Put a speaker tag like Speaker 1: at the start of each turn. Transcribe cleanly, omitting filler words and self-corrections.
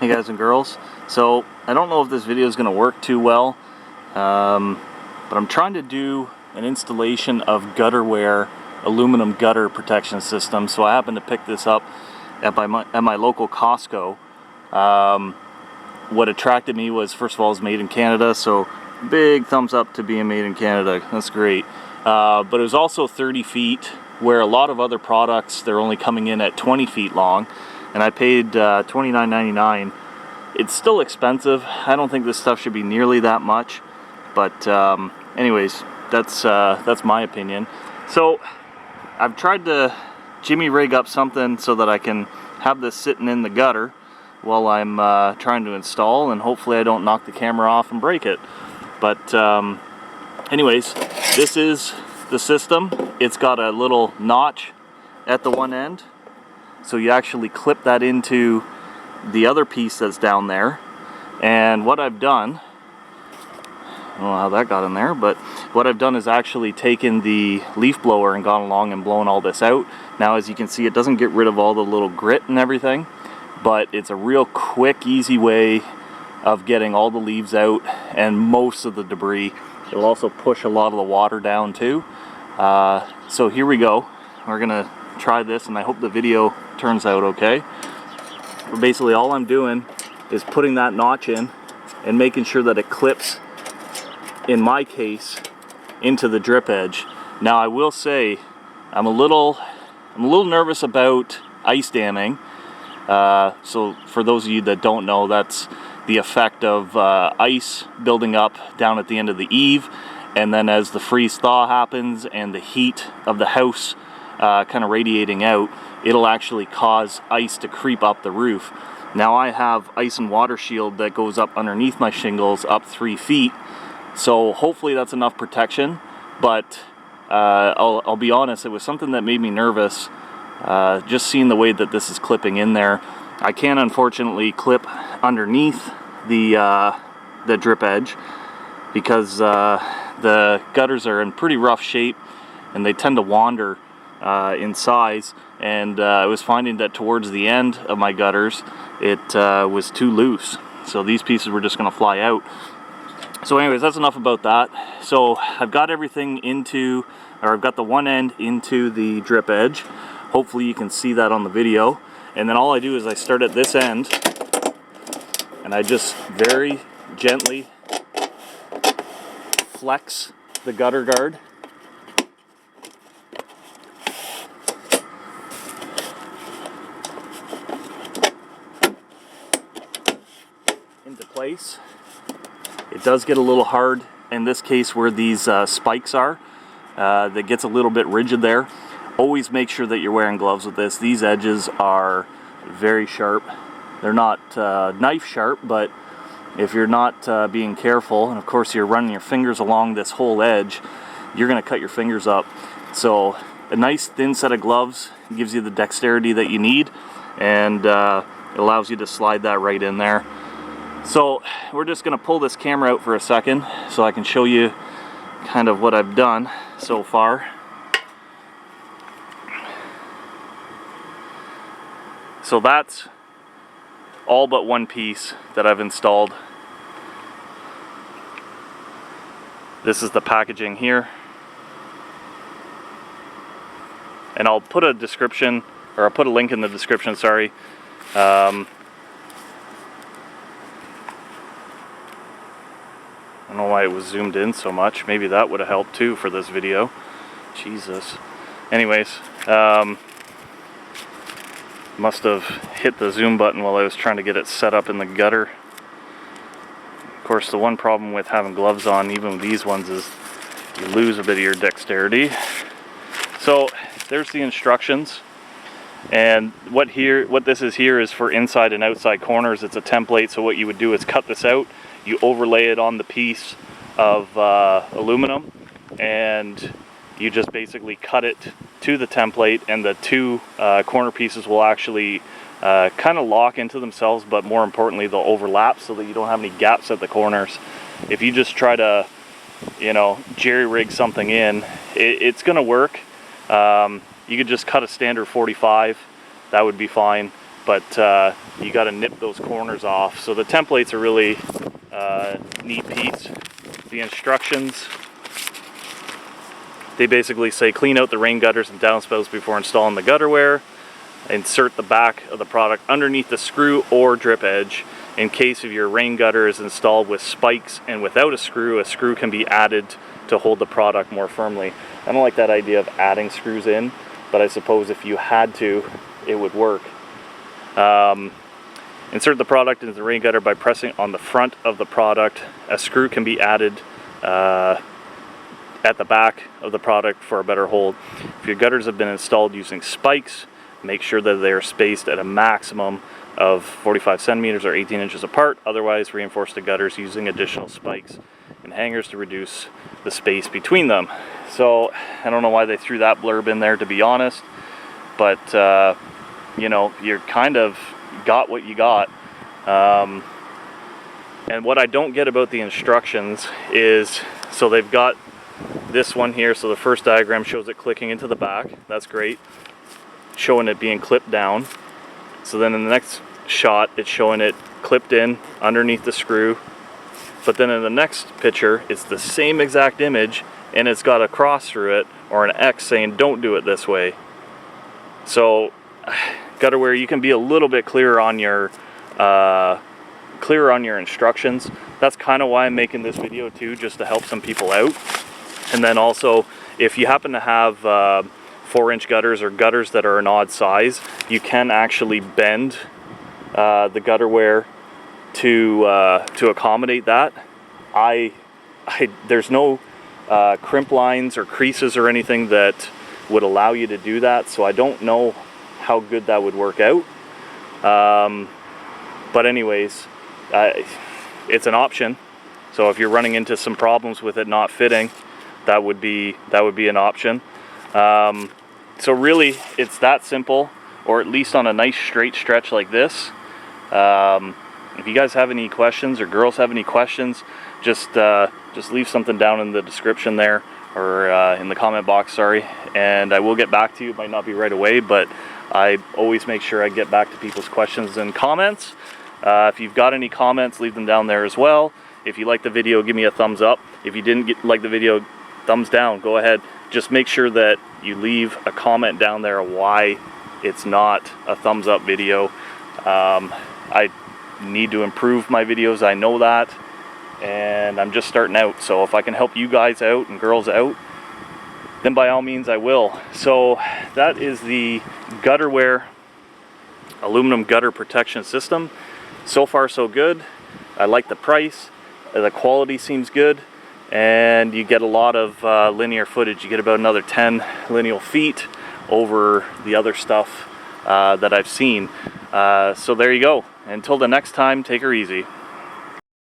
Speaker 1: Hey guys and girls. So I don't know if this video is going to work too well, but I'm trying to do an installation of gutterware, aluminum gutter protection system. So I happened to pick this up at my local Costco. What attracted me was, first of all, it's made in Canada, so big thumbs up to being made in Canada. That's great. But it was also 30 feet, where a lot of other products, they're only coming in at 20 feet long. And I paid $29.99. It's still expensive. I don't think this stuff should be nearly that much. But anyways, that's my opinion. So I've tried to jimmy rig up something so that I can have this sitting in the gutter while I'm trying to install, and hopefully I don't knock the camera off and break it. But anyways, this is the system. It's got a little notch at the one end, so you actually clip that into the other piece that's down there. And what I've done, I don't know how that got in there, but what I've done is actually taken the leaf blower and gone along and blown all this out. Now, as you can see, it doesn't get rid of all the little grit and everything, but it's a real quick, easy way of getting all the leaves out and most of the debris. It will also push a lot of the water down too. So here we go. We're gonna try this, and I hope the video turns out okay. But basically all I'm doing is putting that notch in and making sure that it clips, in my case, into the drip edge. Now I will say I'm a little nervous about ice damming. So for those of you that don't know, that's the effect of ice building up down at the end of the eave, and then as the freeze thaw happens and the heat of the house kind of radiating out, it'll actually cause ice to creep up the roof. Now I have ice and water shield that goes up underneath my shingles up 3 feet, so hopefully that's enough protection. But I'll be honest, it was something that made me nervous, just seeing the way that this is clipping in there. I can't unfortunately clip underneath the drip edge because the gutters are in pretty rough shape and they tend to wander in size, and I was finding that towards the end of my gutters it was too loose, so these pieces were just going to fly out. So anyways, that's enough about that. So I've got everything into, or I've got the one end into the drip edge. Hopefully you can see that on the video. And then all I do is I start at this end and I just very gently flex the gutter guard. Into place. It does get a little hard in this case where these spikes are. That gets a little bit rigid there. Always make sure that you're wearing gloves with this. These edges are very sharp. They're not knife sharp, but if you're not being careful, and of course you're running your fingers along this whole edge, you're going to cut your fingers up. So a nice thin set of gloves gives you the dexterity that you need, and it allows you to slide that right in there. So we're just going to pull this camera out for a second so I can show you kind of what I've done so far. So that's all but one piece that I've installed. This is the packaging here. And I'll put a description, or I'll put a link in the description, sorry. I don't know why it was zoomed in so much. Maybe that would have helped too for this video. Jesus. Anyways, must have hit the zoom button while I was trying to get it set up in the gutter. Of course, the one problem with having gloves on, even with these ones, is you lose a bit of your dexterity. So there's the instructions, and what this is here is for inside and outside corners. It's a template, so what you would do is cut this out, you overlay it on the piece of aluminum, and you just basically cut it to the template, and the two corner pieces will actually kind of lock into themselves, but more importantly they'll overlap so that you don't have any gaps at the corners. If you just try to, you know, jerry rig something in, it's gonna work. You could just cut a standard 45, that would be fine. but you got to nip those corners off. So the template's a really neat piece. The instructions, they basically say clean out the rain gutters and downspouts before installing the gutterware. Insert the back of the product underneath the screw or drip edge. In case of your rain gutter is installed with spikes and without a screw can be added to hold the product more firmly. I don't like that idea of adding screws in, but I suppose if you had to, it would work. Insert the product into the rain gutter by pressing on the front of the product. A screw can be added at the back of the product for a better hold. If your gutters have been installed using spikes, make sure that they are spaced at a maximum of 45 centimeters or 18 inches apart. Otherwise, reinforce the gutters using additional spikes and hangers to reduce the space between them. So I don't know why they threw that blurb in there, to be honest, but you know, you're kind of got what you got. And what I don't get about the instructions is, so they've got this one here. So the first diagram shows it clicking into the back. That's great. Showing it being clipped down. So then in the next shot, it's showing it clipped in underneath the screw. But then in the next picture, it's the same exact image, and it's got a cross through it or an X saying don't do it this way. So gutterware, you can be a little bit clearer on your instructions. That's kind of why I'm making this video too, just to help some people out. And then also, if you happen to have 4-inch gutters or gutters that are an odd size, you can actually bend the gutterware to accommodate that. There's no crimp lines or creases or anything that would allow you to do that, so I don't know how good that would work out. But anyways, it's an option. So if you're running into some problems with it not fitting, that would be an option. So really, it's that simple, or at least on a nice straight stretch like this. If you guys have any questions, or girls have any questions, just leave something down in the description there, or in the comment box, sorry, and I will get back to you. It might not be right away, but I always make sure I get back to people's questions and comments. If you've got any comments, leave them down there as well. If you like the video, give me a thumbs up. If you didn't like the video, thumbs down, go ahead. Just make sure that you leave a comment down there why it's not a thumbs up video. I need to improve my videos, I know that, and I'm just starting out, so if I can help you guys out and girls out, then by all means I will. So that is the Gutterware aluminum gutter protection system. So far so good. I like the price, the quality seems good, and you get a lot of linear footage. You get about another 10 lineal feet over the other stuff that I've seen. So there you go. Until the next time, take her easy.